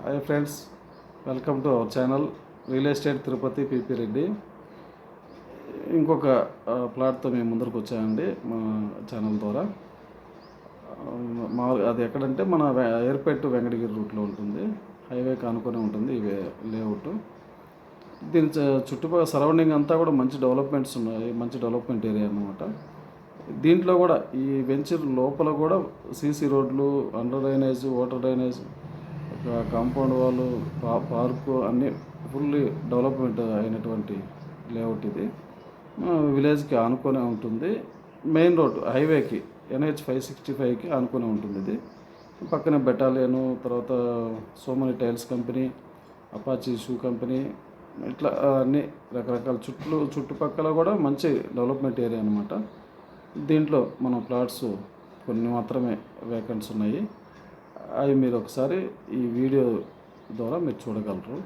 Hi friends, welcome to our channel real estate Tirupati PP Reddy. ఇంకొక ప్లాట్తో మేము ముందరకు వచ్చామండి మా ఛానల్ ద్వారా. మా అది ఎక్కడంటే మన ఎయిర్పేట్ వెంకటగిరి రూట్లో ఉంటుంది. హైవేకి ఆనుకొని ఉంటుంది ఈ లేఅవుట్. దీని చుట్టుపక్కల సరౌండింగ్ అంతా కూడా మంచి డెవలప్మెంట్స్ ఉన్నాయి, మంచి డెవలప్మెంట్ ఏరియా అన్నమాట. దీంట్లో కూడా ఈ వెంచర్ లోపల కూడా సీసీ రోడ్లు, under drainage, water drainage, compound వాళ్ళు, పార్కు అన్నీ ఫుల్లీ డెవలప్మెంట్ అయినటువంటి లేఅవుట్ ఇది. విలేజ్కి ఆనుకొని ఉంటుంది. మెయిన్ రోడ్ హైవేకి NH 565కి ఆనుకొని ఉంటుంది. ఇది పక్కనే బెటాలియను, తర్వాత Somany tiles company, Apache shoe company, ఇట్లా అన్ని రకరకాల చుట్టుపక్కల కూడా మంచి డెవలప్మెంట్ ఏరియా అనమాట. దీంట్లో మన ప్లాట్స్ కొన్ని మాత్రమే వేకెంట్స్ ఉన్నాయి. అవి మీరు ఒకసారి ఈ వీడియో ద్వారా మీరు చూడగలరు.